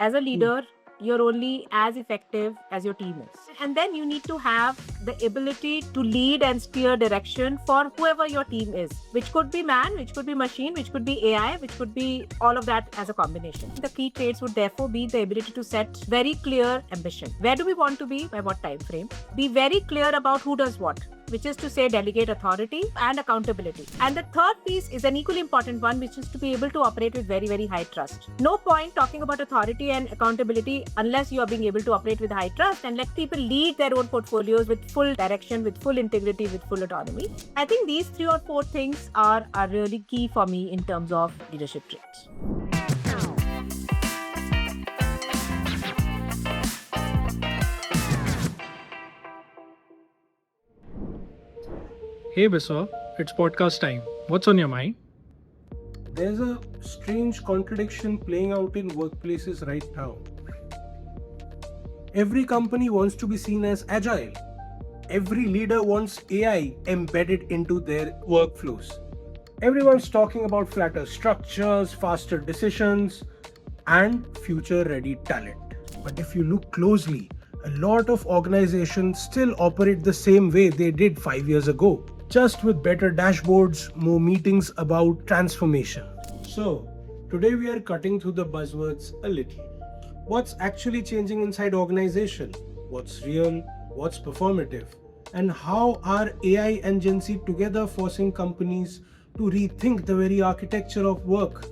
As a Hmm. leader, you're only as effective as your team is. And then you need to have the ability to lead and steer direction for whoever your team is, which could be man, which could be machine, which could be AI, which could be all of that as a combination. The key traits would therefore be the ability to set very clear ambition. Where do we want to be? By what time frame? Be very clear about who does what, which is to say delegate authority and accountability. And the third piece is an equally important one, which is to be able to operate with very, very high trust. No point talking about authority and accountability unless you are being able to operate with high trust and let people lead their own portfolios with full direction, with full integrity, with full autonomy. I think these 3 or 4 things are really key for me in terms of leadership traits. Hey Biswa, it's podcast time. What's on your mind? There's a strange contradiction playing out in workplaces right now. Every company wants to be seen as agile. Every leader wants AI embedded into their workflows. Everyone's talking about flatter structures, faster decisions, and future ready talent. But if you look closely, a lot of organizations still operate the same way they did 5 years ago, just with better dashboards, more meetings about transformation. So, today we are cutting through the buzzwords a little. What's actually changing inside organization? What's real? What's performative? And how are AI and Gen Z together forcing companies to rethink the very architecture of work?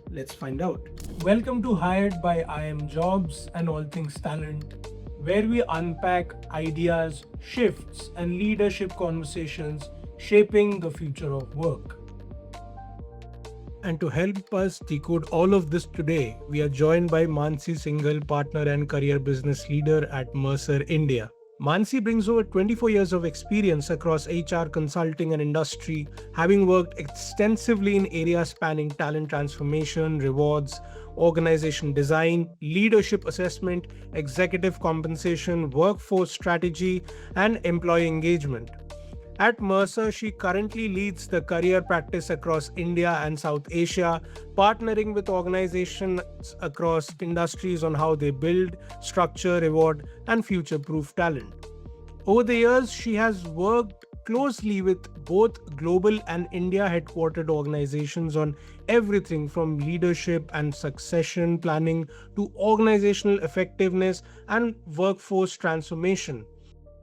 Let's find out. Welcome to Hired by IM Jobs and All Things Talent, where we unpack ideas, shifts, and leadership conversations shaping the future of work. And to help us decode all of this today, we are joined by Mansi Singhal, partner and career business leader at Mercer India. Mansi brings over 24 years of experience across HR, consulting, and industry, having worked extensively in areas spanning talent transformation, rewards, organization design, leadership assessment, executive compensation, workforce strategy, and employee engagement. At Mercer, she currently leads the career practice across India and South Asia, partnering with organizations across industries on how they build, structure, reward, and future proof talent. Over the years, she has worked closely with both global and India headquartered organizations on everything from leadership and succession planning to organizational effectiveness and workforce transformation,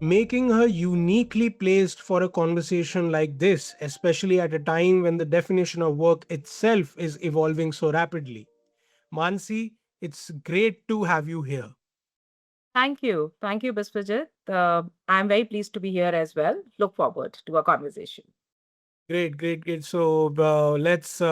making her uniquely placed for a conversation like this, especially at a time when the definition of work itself is evolving so rapidly. Mansi, it's great to have you here. Thank you. Thank you, Biswajit. I'm very pleased to be here as well. Look forward to our conversation. Great, great, great. So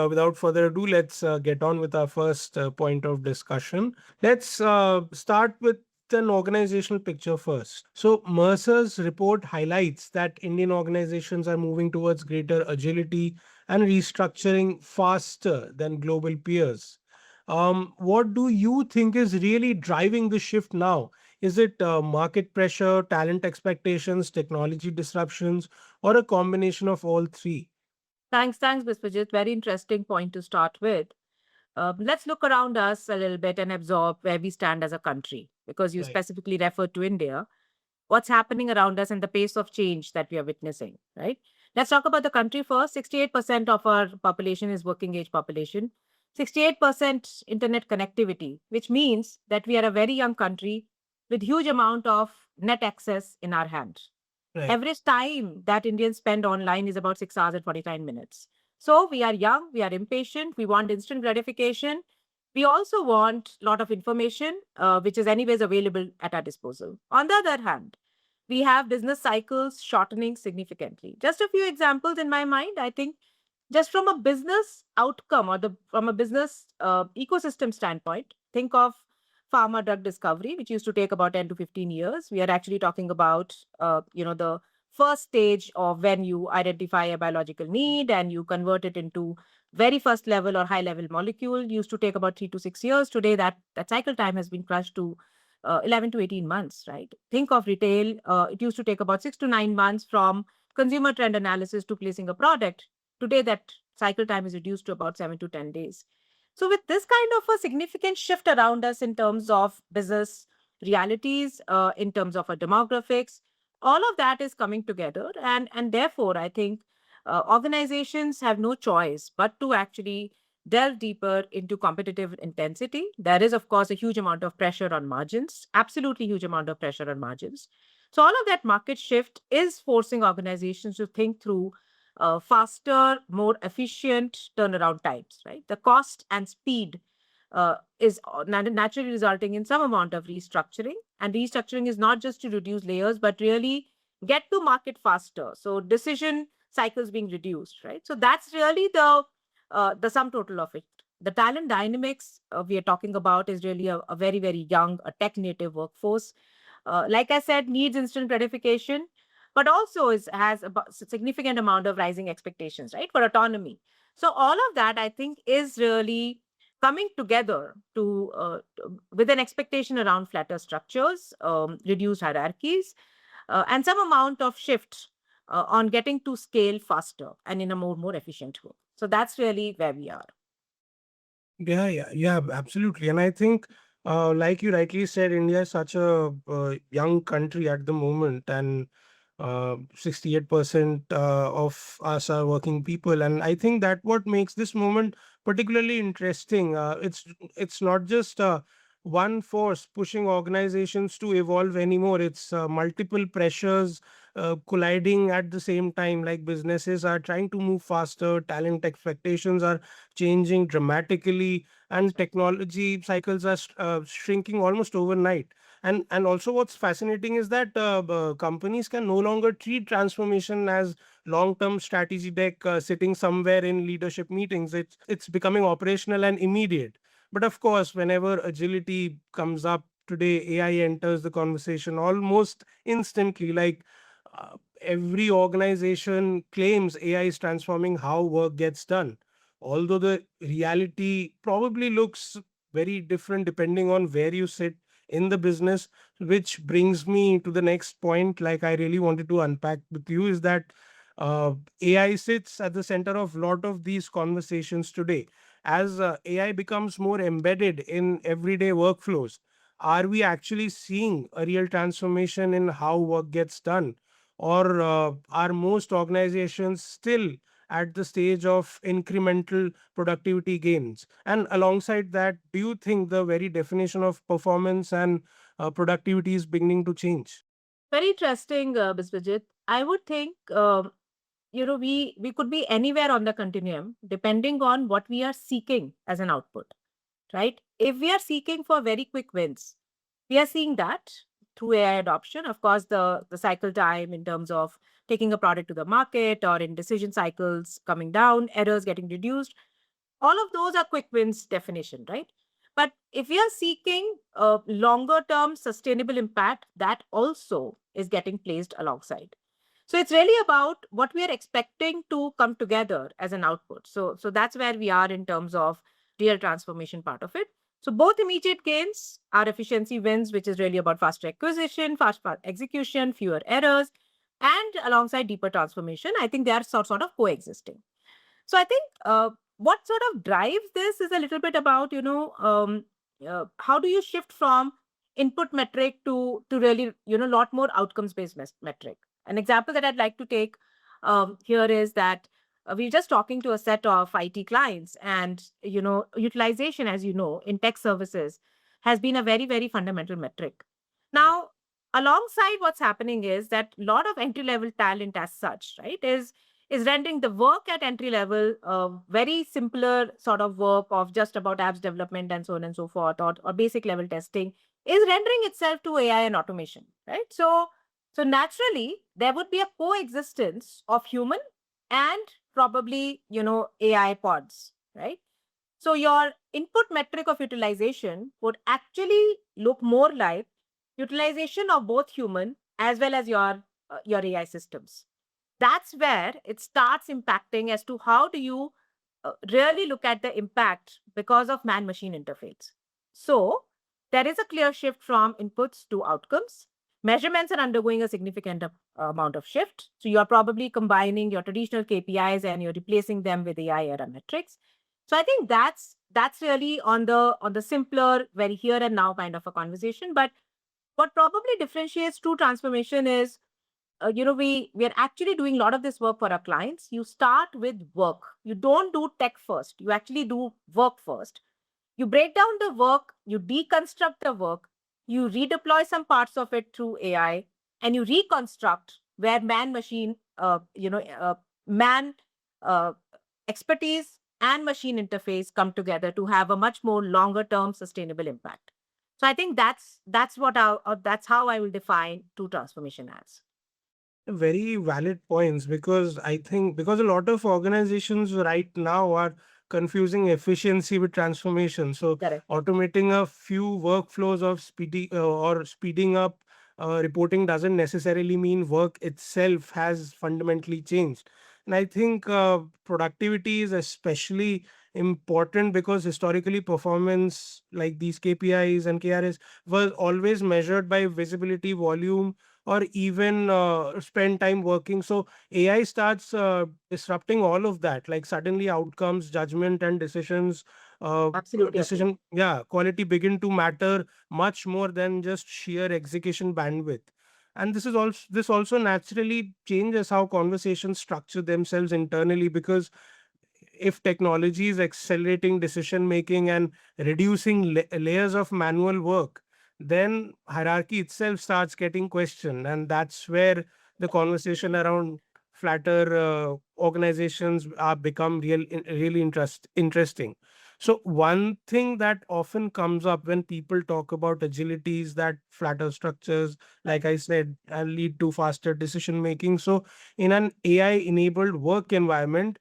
without further ado, let's get on with our first point of discussion. Let's start with an organizational picture first. So, Mercer's report highlights that Indian organizations are moving towards greater agility and restructuring faster than global peers. What do you think is really driving the shift now? Is it market pressure, talent expectations, technology disruptions, or a combination of all three? Thanks, Biswajit. Very interesting point to start with. Let's look around us a little bit and absorb where we stand as a country, because you Right. specifically referred to India. What's happening around us and the pace of change that we are witnessing, right? Let's talk about the country first. 68% of our population is working age population. 68% internet connectivity, which means that we are a very young country with huge amount of net access in our hand. Right. Average time that Indians spend online is about 6 hours and 49 minutes. So we are young, we are impatient, we want instant gratification. We also want a lot of information, which is anyways available at our disposal. On the other hand, we have business cycles shortening significantly. Just a few examples in my mind. I think just from a business outcome or from a business ecosystem standpoint, think of pharma drug discovery, which used to take about 10 to 15 years. We are actually talking about, the first stage of when you identify a biological need and you convert it into very first level or high level molecule used to take about 3 to 6 years. Today, that cycle time has been crushed to 11 to 18 months, right? Think of retail. It used to take about 6 to 9 months from consumer trend analysis to placing a product. Today, that cycle time is reduced to about 7 to 10 days. So with this kind of a significant shift around us in terms of business realities, in terms of our demographics, all of that is coming together. And therefore, I think organizations have no choice but to actually delve deeper into competitive intensity. There is, of course, a huge amount of pressure on margins, absolutely huge amount of pressure on margins. So all of that market shift is forcing organizations to think through faster, more efficient turnaround times, right? The cost and speed is naturally resulting in some amount of restructuring. And restructuring is not just to reduce layers, but really get to market faster. So decision cycles being reduced, right? So that's really the sum total of it. The talent dynamics we are talking about is really a very, very young, a tech native workforce. Like I said, needs instant gratification, but also has a significant amount of rising expectations, right, for autonomy. So all of that, I think, is really coming together with an expectation around flatter structures, reduced hierarchies, and some amount of shift on getting to scale faster and in a more efficient way. So that's really where we are. Yeah, absolutely. And I think, like you rightly said, India is such a young country at the moment, and 68% of us are working people. And I think that what makes this moment particularly interesting. It's not just one force pushing organizations to evolve anymore. It's multiple pressures colliding at the same time. Like businesses are trying to move faster, talent expectations are changing dramatically, and technology cycles are shrinking almost overnight. And also what's fascinating is that companies can no longer treat transformation as long term strategy deck sitting somewhere in leadership meetings. It's becoming operational and immediate. But of course, whenever agility comes up today, AI enters the conversation almost instantly. Like every organization claims AI is transforming how work gets done, although the reality probably looks very different depending on where you sit in the business. Which brings me to the next point, like I really wanted to unpack with you, is that AI sits at the center of a lot of these conversations today. As AI becomes more embedded in everyday workflows, are we actually seeing a real transformation in how work gets done? Or are most organizations still at the stage of incremental productivity gains? And alongside that, do you think the very definition of performance and productivity is beginning to change? Very interesting, Biswajit. I would think, we could be anywhere on the continuum depending on what we are seeking as an output, right? If we are seeking for very quick wins, we are seeing that through AI adoption. Of course, the cycle time in terms of taking a product to the market or in decision cycles coming down, errors getting reduced, all of those are quick wins definition, right? But if we are seeking a longer term sustainable impact, that also is getting placed alongside. So it's really about what we are expecting to come together as an output. So that's where we are in terms of real transformation part of it. So both immediate gains are efficiency wins, which is really about faster acquisition, fast execution, fewer errors, and alongside deeper transformation, I think they are sort of coexisting. So I think what sort of drives this is a little bit about, how do you shift from input metric to really, lot more outcomes based metric. An example that I'd like to take here is that we're just talking to a set of IT clients, and utilization, as you know, in tech services has been a very, very fundamental metric. Now, alongside what's happening is that a lot of entry level talent as such, right, is rendering the work at entry level very simpler sort of work of just about apps development and so on and so forth, or basic level testing, is rendering itself to AI and automation, right? So naturally there would be a coexistence of human and probably AI pods, right? So your input metric of utilization would actually look more like utilization of both human as well as your AI systems. That's where it starts impacting as to how do you really look at the impact because of man machine interface. So there is a clear shift from inputs to outcomes. Measurements are undergoing a significant amount of shift. So you are probably combining your traditional KPIs and you're replacing them with AI era metrics. So I think that's really on the simpler, very here and now kind of a conversation. But what probably differentiates true transformation is, we are actually doing a lot of this work for our clients. You start with work. You don't do tech first. You actually do work first. You break down the work, you deconstruct the work, you redeploy some parts of it through AI, and you reconstruct where man uh, expertise and machine interface come together to have a much more longer term sustainable impact. So I think that's how I will define true transformation as. Very valid points, because I think because a lot of organizations right now are confusing efficiency with transformation. So Correct. automating a few workflows of or speeding up reporting doesn't necessarily mean work itself has fundamentally changed. And I think productivity is especially important because historically performance like these KPIs and KRS was always measured by visibility, volume, or even spend time working. So AI starts disrupting all of that. Like suddenly outcomes, judgment, and Absolutely agree. quality begin to matter much more than just sheer execution bandwidth. And this also naturally changes how conversations structure themselves internally, because if technology is accelerating decision making and reducing layers of manual work, then hierarchy itself starts getting questioned, and that's where the conversation around flatter organizations are become really interesting. So one thing that often comes up when people talk about agility is that flatter structures, like I said, lead to faster decision making. So in an AI enabled work environment,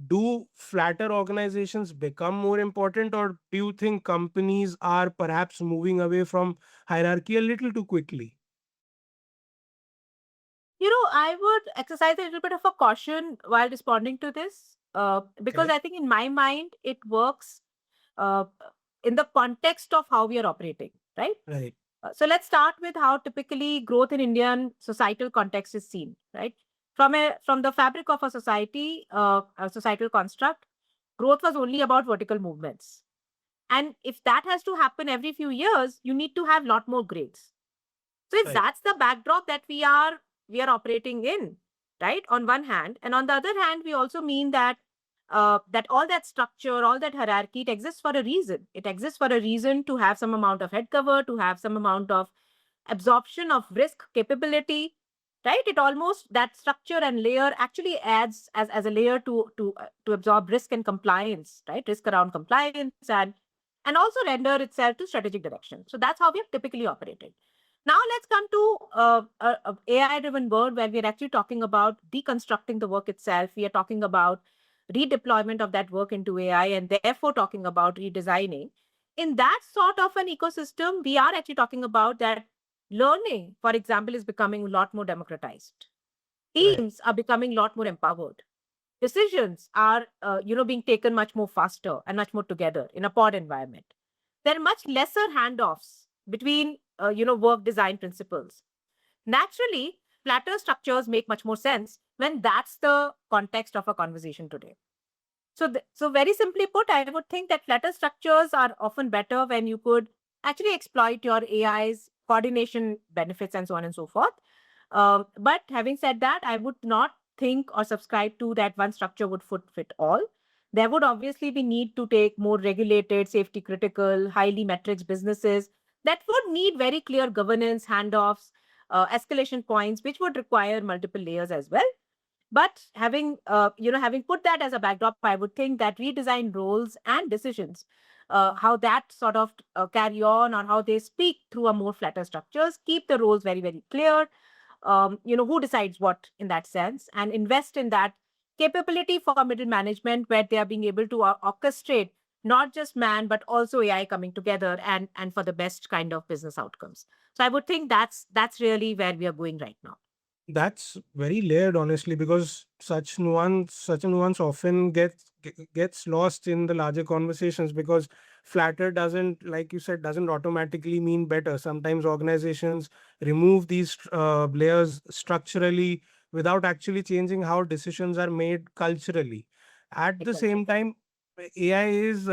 do flatter organizations become more important, or do you think companies are perhaps moving away from hierarchy a little too quickly? I would exercise a little bit of a caution while responding to this, because Okay. I think in my mind it works uh, in the context of how we are operating, right? Right. So let's start with how typically growth in Indian societal context is seen, right? From the fabric of a societal construct, growth was only about vertical movements, and if that has to happen every few years, you need to have a lot more grades. So if Right. that's the backdrop that we are operating in, right? On one hand, and on the other hand, we also mean that that all that structure, all that hierarchy, it exists for a reason. It exists for a reason to have some amount of head cover, to have some amount of absorption of risk capability, right? It almost that structure and layer actually adds as a layer to absorb risk and compliance, right? Risk around compliance and also render itself to strategic direction. So that's how we have typically operated. Now let's come to a AI-driven world where we are actually talking about deconstructing the work itself. We are talking about redeployment of that work into AI, and therefore talking about redesigning. In that sort of an ecosystem, we are actually talking about that learning, for example, is becoming a lot more democratized. Right. Teams are becoming a lot more empowered. Decisions are, being taken much more faster and much more together in a pod environment. There are much lesser handoffs between, work design principles. Naturally, flatter structures make much more sense when that's the context of a conversation today. So very simply put, I would think that flatter structures are often better when you could actually exploit your AI's coordination benefits and so on and so forth. But having said that, I would not think or subscribe to that one structure would fit all. There would obviously be need to take more regulated, safety critical, highly metrics businesses that would need very clear governance, handoffs, escalation points, which would require multiple layers as well. But having put that as a backdrop, I would think that redesign roles and decisions, how that sort of carry on or how they speak through a more flatter structures, keep the roles very, very clear. Who decides what in that sense, and invest in that capability for middle management where they are being able to orchestrate not just man but also AI coming together and for the best kind of business outcomes. So I would think that's really where we are going right now. That's very layered, honestly, because such a nuance often gets lost in the larger conversations, because flatter doesn't, like you said, doesn't automatically mean better. Sometimes organizations remove these layers structurally without actually changing how decisions are made culturally. At the Exactly. same time, AI is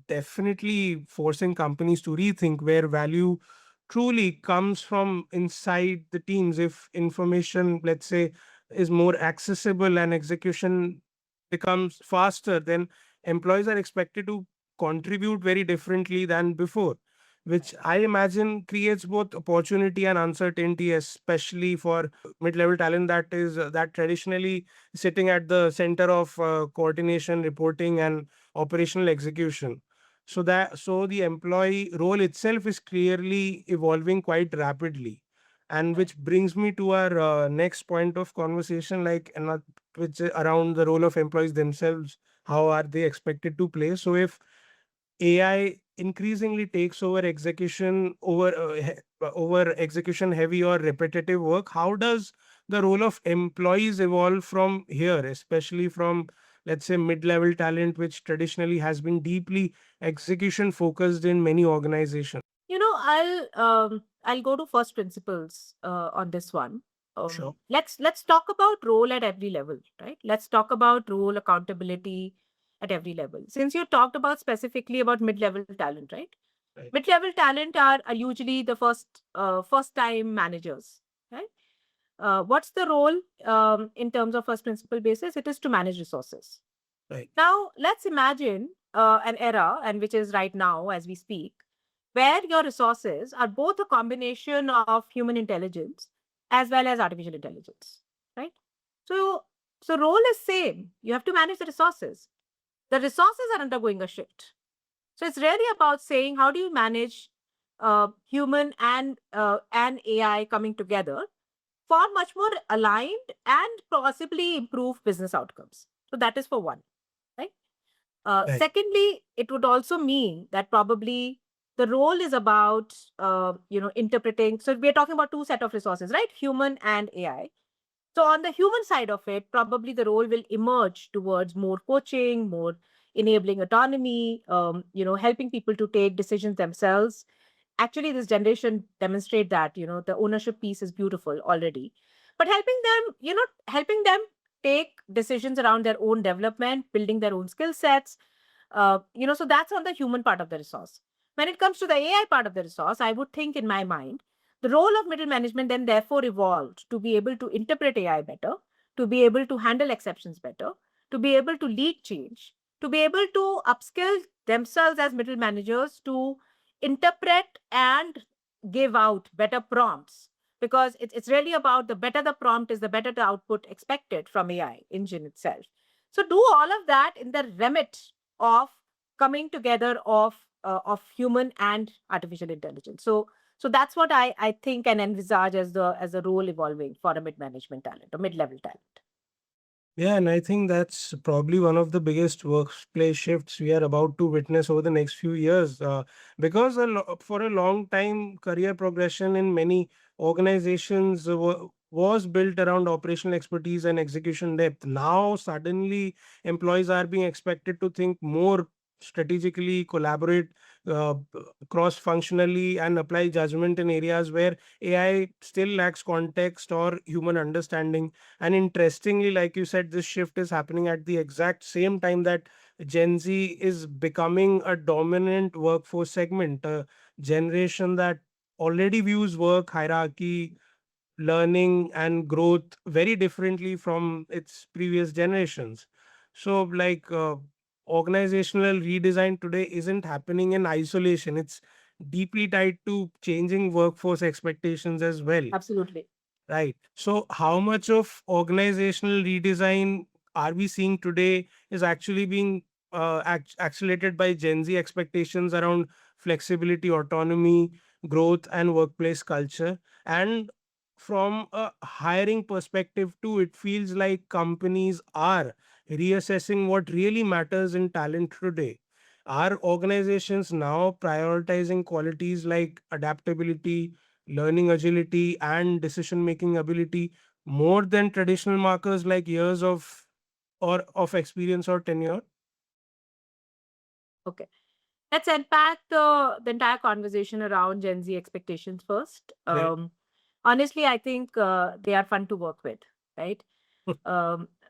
definitely forcing companies to rethink where value truly comes from inside the teams. If information, let's say, is more accessible and execution becomes faster, then employees are expected to contribute very differently than before, which I imagine creates both opportunity and uncertainty, especially for mid-level talent that traditionally sitting at the center of coordination, reporting, and operational execution. So the employee role itself is clearly evolving quite rapidly. And which brings me to our next point of conversation, which is around the role of employees themselves. How are they expected to play? So if AI increasingly takes over execution heavy or repetitive work, how does the role of employees evolve from here, especially from, let's say, mid-level talent, which traditionally has been deeply execution focused in many organizations? I'll go to first principles on this one. Sure. Let's talk about role at every level, right? Let's talk about role accountability at every level. Since you talked about specifically about mid-level talent, right? Right. Mid-level talent are usually the first time managers, right? What's the role in terms of first principle basis? It is to manage resources. Right. Now, let's imagine an era, and which is right now as we speak, where your resources are both a combination of human intelligence as well as artificial intelligence, right? So, so role is same. You have to manage the resources. The resources are undergoing a shift. So it's really about saying how do you manage human and AI coming together for much more aligned and possibly improve business outcomes. So that is for one, right? Right. Secondly, it would also mean that probably the role is about interpreting. So we are talking about two set of resources, right? Human and AI. So on the human side of it, probably the role will emerge towards more coaching, more enabling autonomy, helping people to take decisions themselves. Actually, this generation demonstrate that, the ownership piece is beautiful already. But helping them take decisions around their own development, building their own skill sets, so that's on the human part of the resource. When it comes to the AI part of the resource, I would think in my mind, the role of middle management then therefore evolved to be able to interpret AI better, to be able to handle exceptions better, to be able to lead change, to be able to upskill themselves as middle managers to interpret and give out better prompts. Because it's really about the better the prompt is, the better the output expected from AI engine itself. So do all of that in the remit of coming together of human and artificial intelligence. So that's what I think and envisage as the role evolving for a mid management talent or mid level talent. Yeah, and I think that's probably one of the biggest workplace shifts we are about to witness over the next few years. Because for a long time, career progression in many organizations was built around operational expertise and execution depth. Now, suddenly, employees are being expected to think more strategically, collaborate cross functionally, and apply judgment in areas where AI still lacks context or human understanding. And interestingly, like you said, this shift is happening at the exact same time that Gen Z is becoming a dominant workforce segment, a generation that already views work hierarchy, learning, and growth very differently from its previous generations. So, organizational redesign today isn't happening in isolation, it's deeply tied to changing workforce expectations as well. Absolutely. Right. So, how much of organizational redesign are we seeing today is actually being accelerated by Gen Z expectations around flexibility, autonomy, growth, and workplace culture? And from a hiring perspective, too, it feels like companies are reassessing what really matters in talent today. Are organizations now prioritizing qualities like adaptability, learning agility, and decision making ability more than traditional markers like years of experience or tenure? Okay. Let's unpack the entire conversation around Gen Z expectations first. Right. Honestly, I think they are fun to work with, right?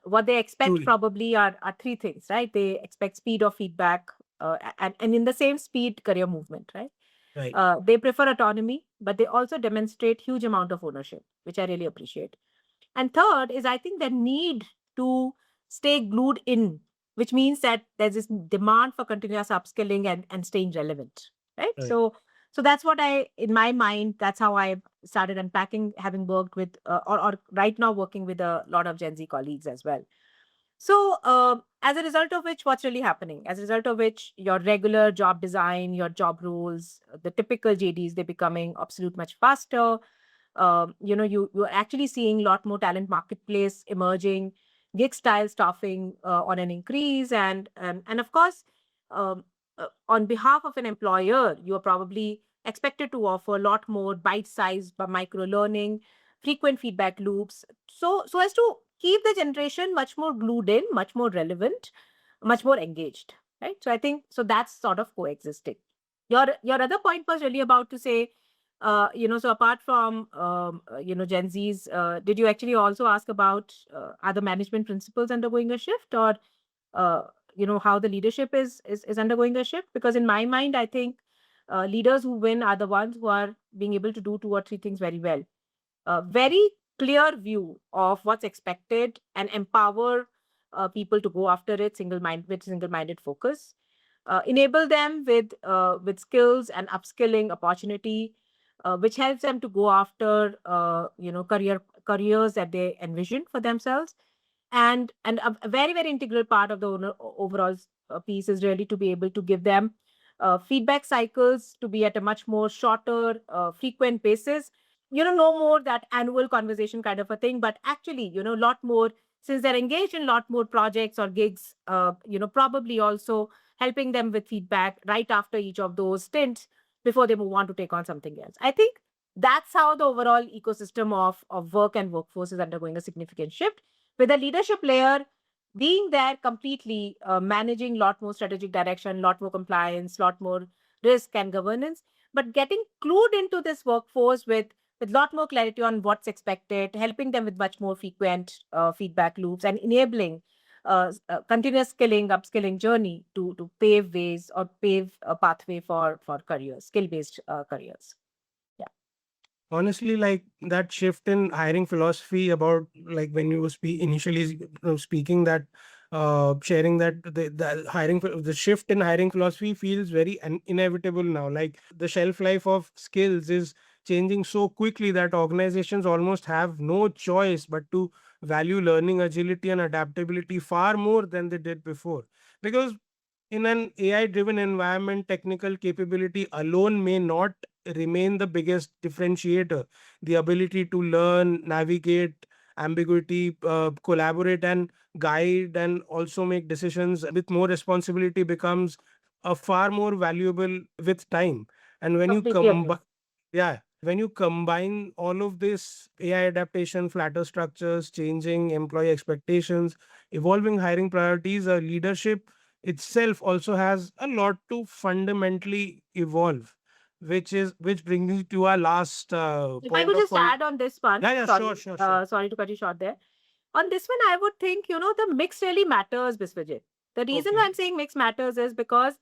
what they expect Truly. probably are three things, right? They expect speed of feedback, and in the same speed, career movement, right? Right. They prefer autonomy, but they also demonstrate huge amount of ownership, which I really appreciate. And third is, I think, the need to stay glued in, which means that there's this demand for continuous upskilling and staying relevant, right? Right. So that's what in my mind, that's how I started unpacking, having worked with, or right now working with a lot of Gen Z colleagues as well. So, as a result of which, what's really happening? As a result of which, your regular job design, your job roles, the typical JDs, they're becoming obsolete much faster. You're actually seeing a lot more talent marketplace emerging, gig style staffing on an increase, and of course, um, on behalf of an employer, you are probably expected to offer a lot more bite-sized but micro learning, frequent feedback loops, so as to keep the generation much more glued in, much more relevant, much more engaged, right? So I think so that's sort of coexisting. Your other point was really about to say, so apart from Gen Z's, did you actually also ask about are the management principles undergoing a shift, or uh, how the leadership is undergoing a shift? Because in my mind, I think leaders who win are the ones who are being able to do two or three things very well. A very clear view of what's expected and empower people to go after it single-minded focus. Enable them with skills and upskilling opportunity, which helps them to go after careers that they envision for themselves. And a very very integral part of the overall piece is really to be able to give them feedback cycles to be at a much more shorter, frequent basis. No more that annual conversation kind of a thing, but actually, a lot more, since they're engaged in a lot more projects or gigs, probably also helping them with feedback right after each of those stints before they move on to take on something else. I think that's how the overall ecosystem of work and workforce is undergoing a significant shift, with the leadership layer being there completely, managing a lot more strategic direction, lot more compliance, lot more risk and governance, but getting clued into this workforce with a lot more clarity on what's expected, helping them with much more frequent feedback loops, and enabling continuous skilling, upskilling journey to pave ways or pave a pathway for careers, skill-based careers. Yeah. Honestly, like that shift in hiring philosophy, about like when you were initially speaking that, sharing that the shift in hiring philosophy feels very inevitable now. Like the shelf life of skills is changing so quickly that organizations almost have no choice but to value learning, agility, and adaptability far more than they did before. Because in an AI driven environment, technical capability alone may not remain the biggest differentiator. The ability to learn, navigate ambiguity, collaborate and guide, and also make decisions with more responsibility becomes a far more valuable with time. And when you Completely agree. yeah, when you combine all of this AI adaptation, flatter structures, changing employee expectations, evolving hiring priorities, leadership itself also has a lot to fundamentally evolve, which brings me to our last If I point could of just add on this one, yeah, sorry, sure. sorry to cut you short there. On this one, I would think, the mix really matters, Biswajit. The reason why Okay. I'm saying mix matters is because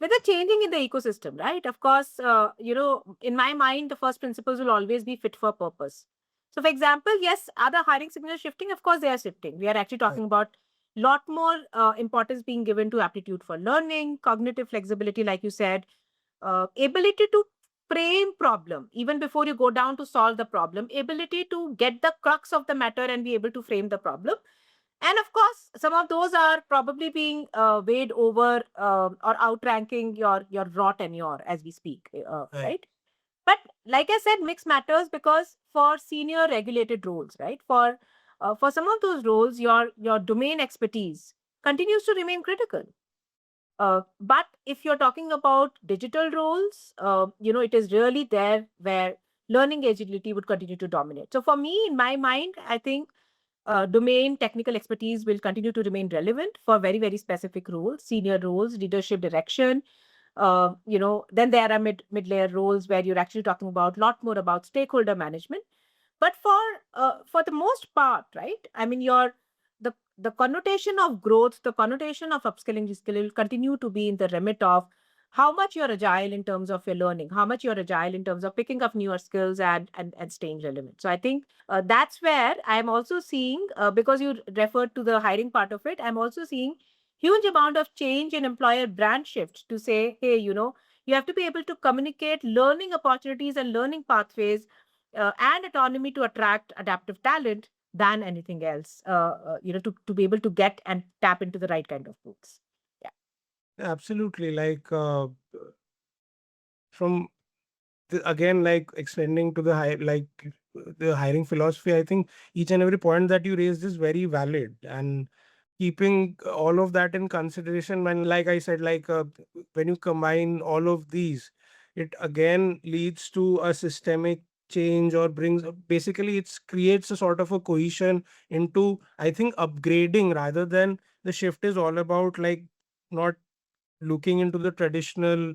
with the changing in the ecosystem, right? Of course, in my mind, the first principles will always be fit for purpose. So, for example, yes, are the hiring signals shifting? Of course, they are shifting. We are actually Right. talking about lot more importance being given to aptitude for learning, cognitive flexibility, like you said, ability to frame problem even before you go down to solve the problem, ability to get the crux of the matter and be able to frame the problem. And of course, some of those are probably being weighed over or outranking your raw tenure as we speak, Right. right? But like I said, mix matters because for senior regulated roles, right? For some of those roles, your domain expertise continues to remain critical. But if you're talking about digital roles, it is really there where learning agility would continue to dominate. So for me, in my mind, I think domain technical expertise will continue to remain relevant for very, very specific roles, senior roles, leadership direction. Then there are mid-layer roles where you're actually talking about a lot more about stakeholder management. But for the most part, right? I mean, the connotation of growth, the connotation of upskilling, reskilling will continue to be in the remit of how much you're agile in terms of your learning, how much you're agile in terms of picking up newer skills and staying relevant. So I think that's where I'm also seeing, because you referred to the hiring part of it, I'm also seeing huge amount of change in employer brand shift to say, hey, you have to be able to communicate learning opportunities and learning pathways and autonomy to attract adaptive talent than anything else, to be able to get and tap into the right kind of pools. Yeah. Absolutely. Like from again, like extending to the the hiring philosophy, I think each and every point that you raised is very valid, and keeping all of that in consideration, when, like I said, like when you combine all of these, it again leads to a systemic change, or brings, basically it creates a sort of a cohesion into, I think, upgrading, rather than the shift is all about like not looking into the traditional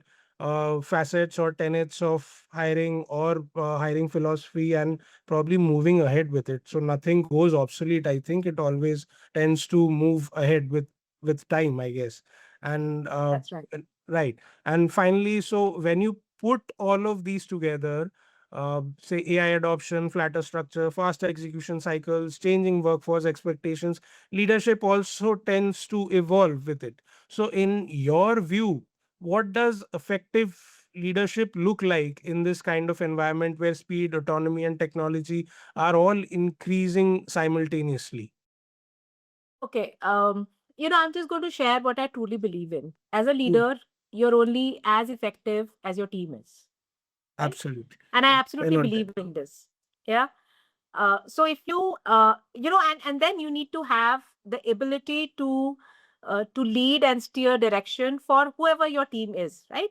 facets or tenets of hiring, or hiring philosophy, and probably moving ahead with it. So nothing goes obsolete. I think it always tends to move ahead with time, I guess. And That's right. right. And finally, so when you put all of these together, say AI adoption, flatter structure, faster execution cycles, changing workforce expectations, leadership also tends to evolve with it. So, in your view, what does effective leadership look like in this kind of environment where speed, autonomy, and technology are all increasing simultaneously? Okay. I'm just going to share what I truly believe in. As a Hmm. leader, you're only as effective as your team is, right? Absolutely. And I Well absolutely noted. believe in this. Yeah. So if you, and then you need to have the ability to lead and steer direction for whoever your team is, right?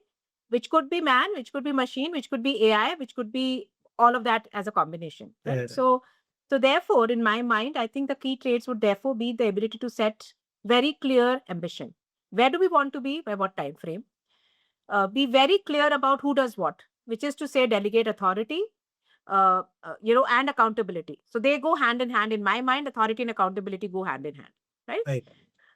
Which could be man, which could be machine, which could be AI, which could be all of that as a combination, right? Yeah. So therefore, in my mind, I think the key traits would therefore be the ability to set very clear ambition. Where do we want to be? By what time frame? Be very clear about who does what, which is to say, delegate authority, and accountability. So they go hand in hand. In my mind, authority and accountability go hand in hand, right? Right.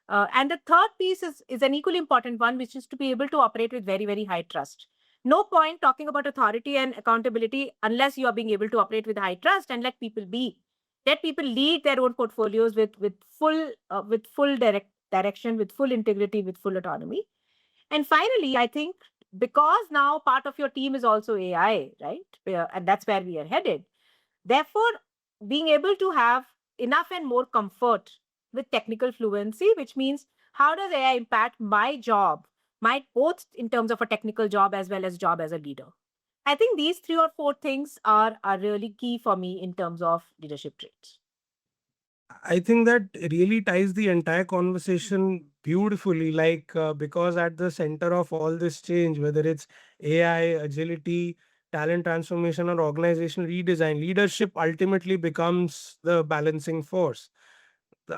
And the third piece is an equally important one, which is to be able to operate with very, very high trust. No point talking about authority and accountability unless you are being able to operate with high trust and let people be. Let people lead their own portfolios with full direction, with full integrity, with full autonomy. And finally, I think because now part of your team is also AI, right? And that's where we are headed. Therefore, being able to have enough and more comfort with technical fluency, which means how does AI impact my job, my both in terms of a technical job as well as job as a leader. I think these three or four things are really key for me in terms of leadership traits. I think that really ties the entire conversation beautifully. Like, because at the center of all this change, whether it's AI, agility, talent transformation, or organizational redesign, leadership ultimately becomes the balancing force.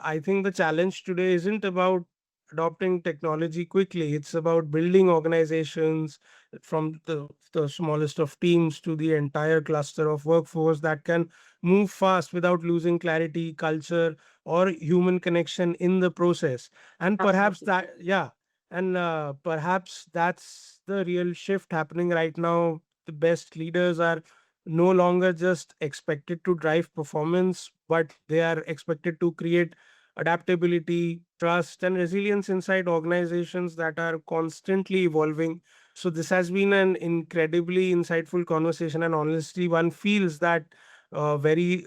I think the challenge today isn't about adopting technology quickly. It's about building organizations from the smallest of teams to the entire cluster of workforce that can move fast without losing clarity, culture, or human connection in the process. And perhaps Absolutely. that, yeah, and perhaps that's the real shift happening right now. The best leaders are no longer just expected to drive performance, but they are expected to create adaptability, trust, and resilience inside organizations that are constantly evolving. So, this has been an incredibly insightful conversation, and honestly, one feels that very,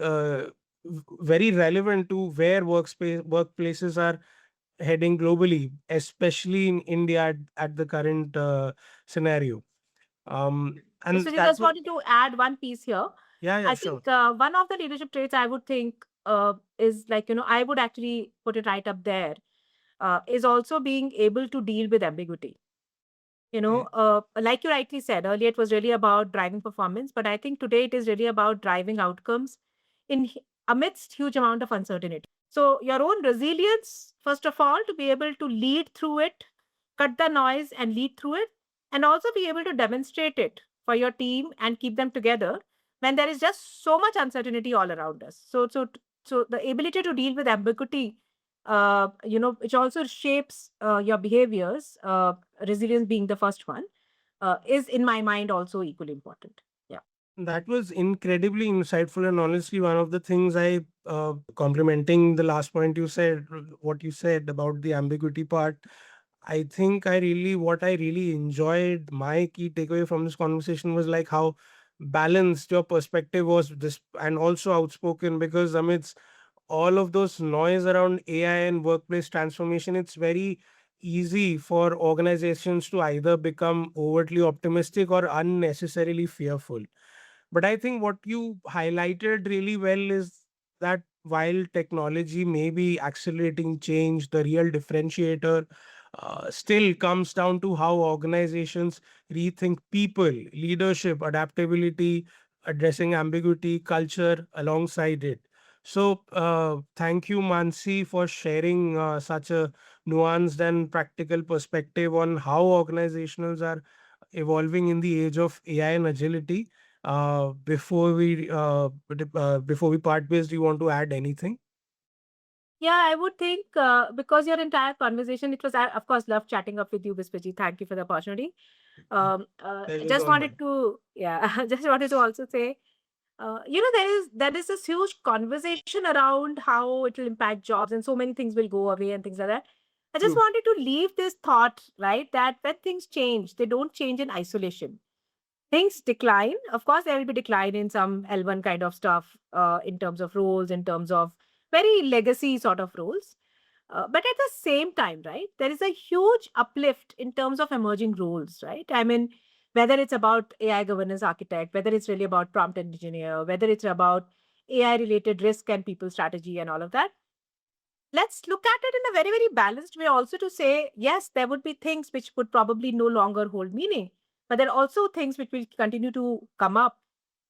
very relevant to where workplaces are heading globally, especially in India at the current scenario. Yes, And so that just would, wanted to add one piece here. yeah, yeah, I sure. think one of the leadership traits I would think is like, I would actually put it right up there, is also being able to deal with ambiguity. Okay. Like you rightly said earlier, it was really about driving performance, but I think today it is really about driving outcomes amidst huge amount of uncertainty. So your own resilience, first of all, to be able to lead through it, cut the noise and lead through it, and also be able to demonstrate it for your team and keep them together when there is just so much uncertainty all around us. So the ability to deal with ambiguity which also shapes your behaviors, resilience being the first one, is in my mind also equally important. Yeah. That was incredibly insightful, and honestly, one of the things I complimenting the last point you said, what you said about the ambiguity part. I think what I really enjoyed, my key takeaway from this conversation was like how balanced your perspective was, this, and also outspoken, because amidst all of those noise around AI and workplace transformation, it's very easy for organizations to either become overtly optimistic or unnecessarily fearful. But I think what you highlighted really well is that while technology may be accelerating change, the real differentiator still comes down to how organizations rethink people, leadership, adaptability, addressing ambiguity, culture alongside it. So, thank you, Mansi, for sharing such a nuanced and practical perspective on how organizations are evolving in the age of AI and agility. Before we part ways, do you want to add anything? Yeah, I would think because your entire conversation, it was, I, of course, love chatting up with you, Biswaji. Thank you for the opportunity. Pleasure's Just all mine. wanted to, yeah, just wanted to also say, there is this huge conversation around how it will impact jobs and so many things will go away and things like that. I just True. wanted to leave this thought, right, that when things change, they don't change in isolation. Things decline. Of course, there will be decline in some L1 kind of stuff, in terms of roles, in terms of very legacy sort of roles. But at the same time, right, there is a huge uplift in terms of emerging roles, right? I mean, whether it's about AI governance architect, whether it's really about prompt engineer, whether it's about AI related risk and people strategy and all of that, let's look at it in a very, very balanced way also to say, yes, there would be things which would probably no longer hold meaning, but there are also things which will continue to come up.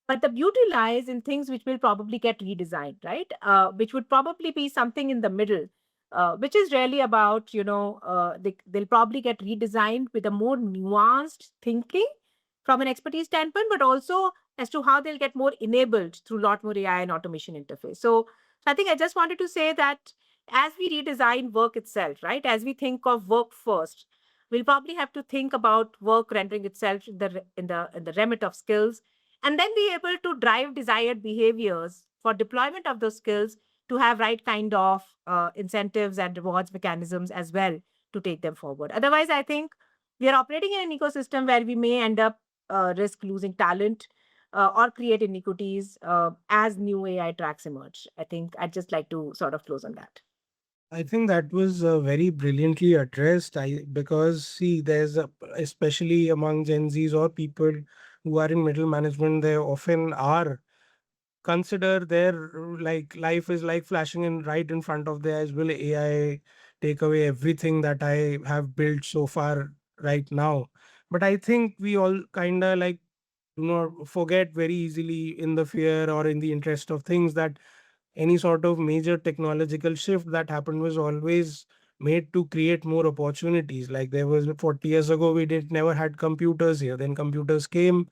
But the beauty lies in things which will probably get redesigned, right? Which would probably be something in the middle, which is really about, they'll probably get redesigned with a more nuanced thinking from an expertise standpoint, but also as to how they'll get more enabled through a lot more AI and automation interface. So I think I just wanted to say that as we redesign work itself, right, as we think of work first, we'll probably have to think about work rendering itself in the remit of skills, and then be able to drive desired behaviors for deployment of those skills to have right kind of incentives and rewards mechanisms as well to take them forward. Otherwise, I think we are operating in an ecosystem where we may end up risk losing talent or create inequities as new AI tracks emerge. I think I'd just like to sort of close on that. I think that was very brilliantly addressed. Because see, especially among Gen Zs or people who are in middle management, they often are consider their like life is like flashing in right in front of their eyes. Will AI take away everything that I have built so far right now? But I think we all kind of like forget very easily in the fear or in the interest of things that any sort of major technological shift that happened was always made to create more opportunities. Like there was 40 years ago, we did never had computers here. Then computers came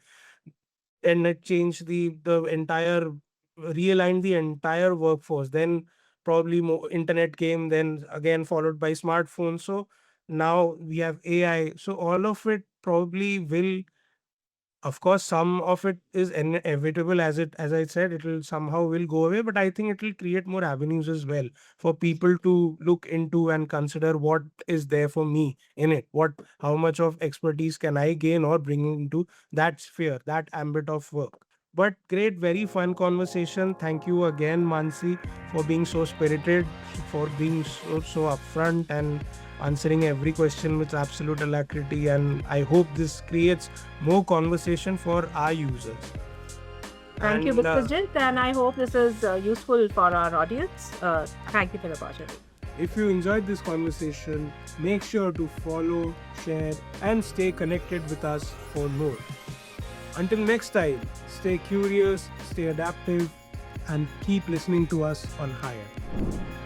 and it changed the entire realigned the entire workforce. Then probably more internet came, then again followed by smartphones. So now we have AI. So all of it probably will, of course, some of it is inevitable, as I said, it will somehow will go away, but I think it will create more avenues as well for people to look into and consider what is there for me in it. How much of expertise can I gain or bring into that sphere, that ambit of work. But great, very fun conversation. Thank you again, Mansi, for being so spirited, for being so upfront and answering every question with absolute alacrity. And I hope this creates more conversation for our users. Thank you, And Biswajit, and I hope this is useful for our audience. Thank you for the opportunity. if you enjoyed this conversation, make sure to follow, share, and stay connected with us for more. Until next time, stay curious, stay adaptive, and keep listening to us on Higher.